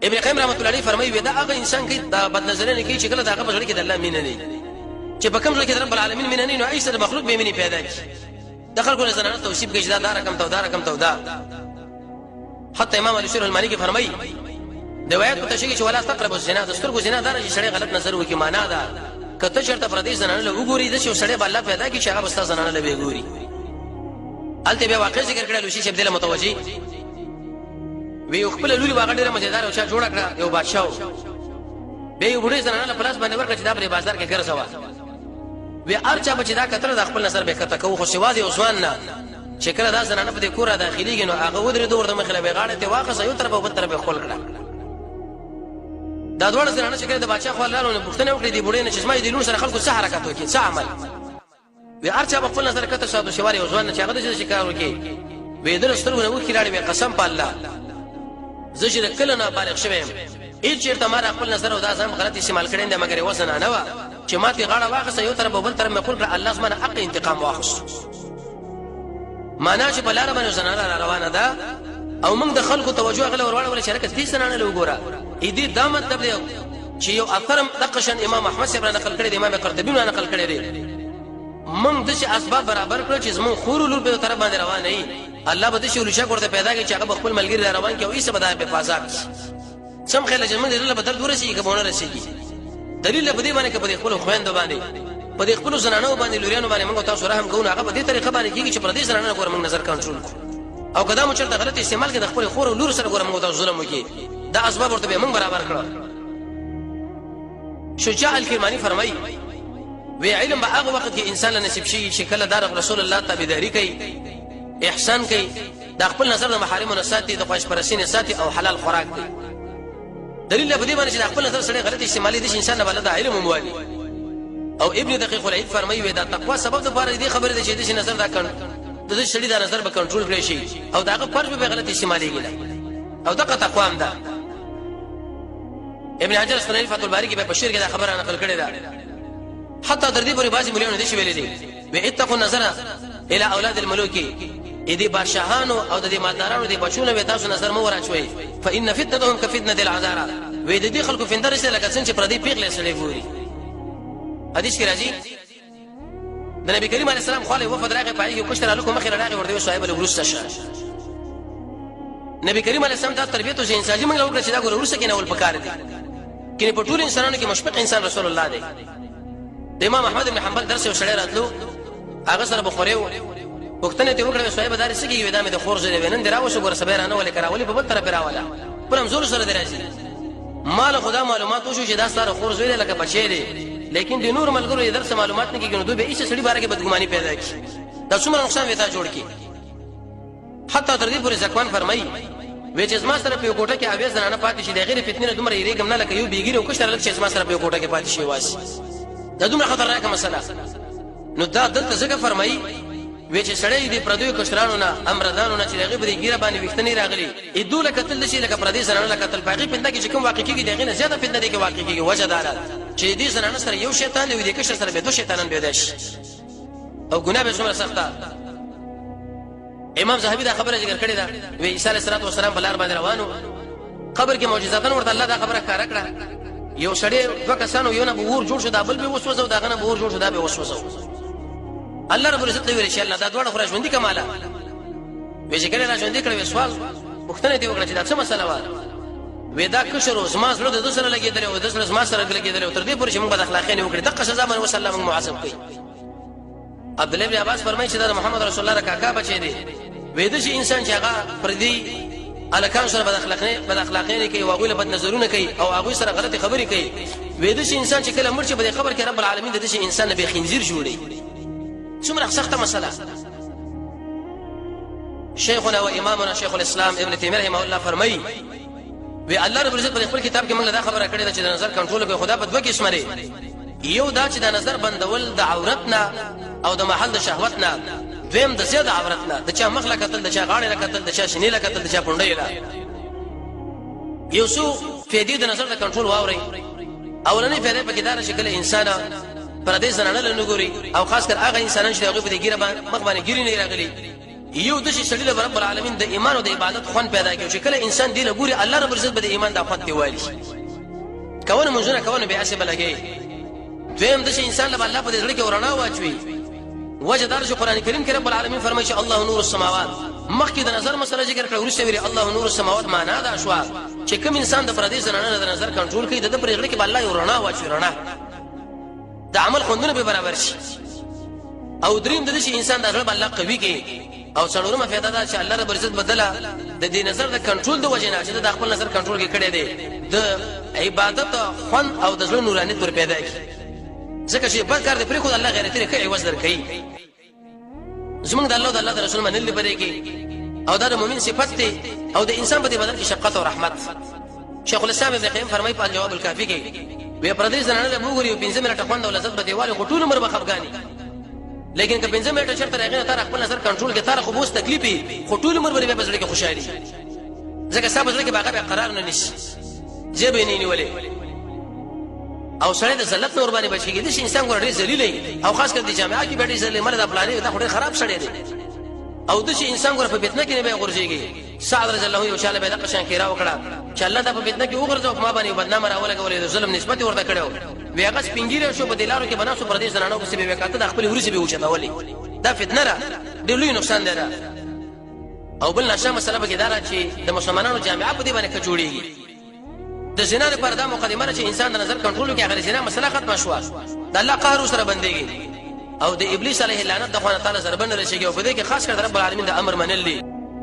ابن قیم رحمۃ اللہ علیہ فرمایي ودا هغه انسان کې دا بد نظرانه کوي چې کله دا هغه بغړ کې د الله مینه نه چې په کوم ځای کې رب العالمین مینه نه نو ایسه مخلوق به مینه پیدا کی د خلکو نه زنانه توصیف کوي چې دا رقم تو دا رقم تو دا حتی امام علی شرح المالکی فرمایي د روایت په تشریح چې ولا تقربوا الزنا د سترګو زنا دار چې سړی غلط نظر وکي معنا ده کته چرته پردیس زنانه له وګوري د شو سړی الله پیدا کی چې هغه بستا زنانه له وګوري الته به واقع ذکر کړل شي چې بدله متوجي وی خپل لولي باغ ډیره مزیدار او چا جوړ کړ یو بادشاہ به یو وړي زنانه له پلاس باندې ورکړ چې دا په بازار کې ګرځوا وی ارچا بچی دا کتر د خپل نظر به کته کو خو سوازي عثمان نه چې کله دا زنانه په کور داخليږي نو هغه ودرې دور د مخله به غاړه ته واخصه یو طرف او بل طرف خپل کړه دا ډول زنانه چې کله د بادشاہ خو الله له پښتنه وکړي دی بوډۍ نه چې سمای دی لون سره خلکو څه حرکت وکړي څه عمل وی ارچا په خپل نظر کته شاده شواري عثمان چې هغه د شکار وکړي وی د سترګو نه وکړي لاړې به قسم په الله زجر کله نه بالغ شوم هیڅ چیرته ما خپل نظر او دا ځم غلط استعمال کړي نه مګر وسنه نه و چې ماته غاړه واخصه یو طرف او بل طرف مې خپل کړ الله زما حق انتقام واخص معنا چې بلاره باندې زنانه روانه ده او موږ د خلکو توجه غل ورواړو شرکت دي زنانه له وګوره اې دې دا مطلب دی چې یو اثر دقشن امام احمد صاحب نقل کړی دی امام قرطبي نقل کړی دی موږ د اسباب برابر کړو چې زمون خور لور په طرف باندې روان نه الله به د شي لشه ورته پیدا کی چې هغه خپل ملګری روان کی او ایسه بدای په فازاب سم خل جنمه دې له بدل ورسي کې بونه رسیږي دلیل په دې باندې کې په خپل خويند باندې په خپل زنانو باندې لوريانو باندې موږ تاسو رحم کوو هغه په دې طریقه باندې کیږي چې پر دې زنانو ګور موږ نظر کنټرول او کدا مو چرته غلط استعمال کې د خپل خور او لور سره ګور موږ تاسو ظلم وکي دا اسباب ورته موږ برابر کړو شجاع الکرمانی فرمایي وی علم به هغه وخت کې انسان له نصیب شي چې کله دار رسول الله تابعداري کوي احسان کوي د خپل نظر د محارم او ساتي د خوښ پرسینې ساتي او حلال خوراک کوي دلیل په دې باندې چې خپل نظر سره غلط استعمالي دي انسان نه بلد علم موالي او ابن دقیق العید فرمایي وی دا تقوا سبب د بار دي خبره دي چې د نظر دا کړ د شړې دا نظر به کنټرول کړی شي او داغه فرض به غلط استعمالي کیږي او دغه تقوا هم ده ابن حجر اسقلاني فتح الباری کې په بشیر کې دا خبره نقل کړې ده حتی در دې پورې باسي مليون دي شویلې دي وی اتقوا النظر الى اولاد الملوک دې بادشاہانو او د دې مالدارانو دې بچونه به تاسو نظر مو ورچوي فإن فتنتهم كفتنة العذارى وې دې خلکو فندر سره لکه څنګه چې پردي پیغلې سره ګوري حدیث کې راځي د نبی کریم علیه السلام خاله وفد راغی پای کې کوشتره لکه مخې راغی ورته صاحب له ورسته شه نبی کریم علیه السلام ته تربیته چې انساني موږ وکړه چې دا ګور ورسته کې نه ول پکار دي کله په ټول انسانانو کې مشفق انسان رسول الله دی د امام احمد بن حنبل درس او شړې راتلو هغه سره بخوري وختنه ته وکړه صاحب دار سګي وې دامه د خور زړه وینن دراوسه ګور سبیرانه ولې کراولې په بل طرف راواله پرم زور سره درځي مال خدا معلومات وشو چې دا سره خور زوی لکه بچی دی لیکن د نور ملګرو درس معلومات نه کیږي نو دوی به هیڅ سړي باره کې بدګماني پیدا کی دا څومره نقصان وتا جوړ کی حتی تر دې پورې ځکوان فرمایي وې چې زما سره په کوټه کې اویز نه پاتې شي د غیر فتنه دومره یریګم نه لکه یو بیګری او کشتر لکه چې زما سره په کوټه کې پاتې شي واسي دا دومره خطرناک مسله نو دا دلته څنګه فرمایي وې چې سړی دې پردوی کشرانو نه امردانو نه چې هغه به ګیره باندې وختنی راغلي ا دوله قتل شي لکه پردی سره نه قتل باقي پنده کې کوم واقع کیږي دغه نه زیاته پنده کې واقع کیږي وجه دار چې دې سره نه سره یو شیطان دی دې کشر سره به دو شیطانان پیدا شي او ګناه به څومره سخته امام زاهبی دا خبره ذکر کړې ده وې عیسی علیه السلام بلار باندې روانو قبر کې معجزاتن ورته الله دا خبره کار کړه یو سړی دوه کسانو یو نه بور جوړ شو دا بل به وسوسه دا غنه بور جوړ شو دا به وسوسه الله رب العزت ویل شي الله دا دوړه خورا ژوندۍ کماله وې چې کله ژوندۍ کړو سوال وختنه دی وکړه چې دا څه مسله و وې دا کشر او زما زړه د سره لګیدل او د سره زما سره لګیدل تر دې پورې چې موږ د اخلاقی نه وکړه دغه سزا باندې وسلم معاصب کړي عبد الله بن عباس فرمایي چې دا محمد رسول الله کاکا بچی دی وې د شي انسان چې هغه پردي الکان سره بد اخلاقی کوي او هغه له بد نظرونه کوي او هغه سره غلطي خبري کوي وې د شي انسان چې کله مرشي په خبر کې رب العالمین د شي انسان به خنزیر جوړي څومره سخته مسله شیخنا و امامنا شیخ الاسلام ابن تیمیه رحمه الله فرمایي وی الله رب العزت په خپل کتاب کې موږ دا خبره کړې ده چې د نظر کنټرول کوي خدا په دوه قسم لري یو دا چې د نظر بندول د عورتنا او د محل د شهوتنا دویم د زیاده عورتنا د چا مخ لا قتل د چا غاړه لا قتل د چا شنې لا قتل د چا پونډې لا یو څو فائدې د نظر د کنټرول واوري اولنې فائدې په کې دا چې کله انسان پردې زنانه له نګوري او خاص کر هغه انسانان چې هغه په دې ګیره باندې مخ باندې ګیري نه راغلي یو د شي سړي له رب العالمین د ایمان او د عبادت خوان پیدا کیږي چې کله انسان دی له ګوري الله رب عزت به د ایمان د خوان دی وایي کونه منځونه کونه به اسه بلګي دویم د شي انسان له الله په دې ځړ کې ورنا واچوي وجه دار چې قران کریم کې رب العالمین فرمایي چې الله نور السماوات مخکې د نظر مسله ذکر کړه ورسته ویری الله نور السماوات معنا دا شو چې کوم انسان د پردیس زنانه د نظر کنټرول کوي د پرېغړې کې الله یو رڼا واچوي رڼا د عمل خوندونه به برابر شي او دریم د شي انسان د رب الله قوي کې او څلورمه فائدہ دا چې الله رب عزت بدله د دې نظر د کنټرول د وجه نه چې د خپل نظر کنټرول کې کړي دي د عبادت خوان او د ځل نورانیت پر پیدا کی ځکه چې بل کار دې پرې خو الله غیرت لري کوي عوض درکې زمونږ د الله او د الله رسول منل لري کې او دا د مؤمن صفت دی او د انسان په دې بدل کې شفقت او رحمت شیخ الاسلام ابن قیم فرمایي په جواب الکافی کې وی پردیس نه نه وګوري او 15 منټه خوند او لذت به دیواله غټول عمر بخفغانی لیکن که 15 منټه چرته راغی تر خپل نظر کنټرول کې تر خو بوس تکلیفي غټول عمر به بزړه کې خوشالي ځکه صاحب بزړه کې باغه قرار نه نشي جيبه نه نیولې او سره د ذلت نور باندې بچیږي د انسان ګورې ذلیلې او خاص کر د جامعه کې بیٹي ذلیل مردا پلانې دا خوري خراب شړې دي او د انسان ګور په فتنه کې نه به غورځيږي سعد رضی الله یو چاله به د قشان کې راو کړه چې الله د په فتنه کې وګرځاو ما باندې بدنامه راوله غولې د ظلم نسبت ورته کړو ویغه سپینګیره شو په دلارو کې بناسو پردیس زنانو کې به وکاته د خپل ورسې به وچتاولې دا فتنه را د لوی نقصان ده او بل نشه مسله به دارا چې د مسلمانانو جامعه په دې باندې کجوړيږي د زنا لپاره دا مقدمه چې انسان د نظر کنټرول کې هغه زنا مسله ختمه شو د الله قهر سره بنديږي او د ابلیس علیه لعنت د خوانه تعالی سره بند راشي او په دې کې خاص کر رب العالمین د امر منل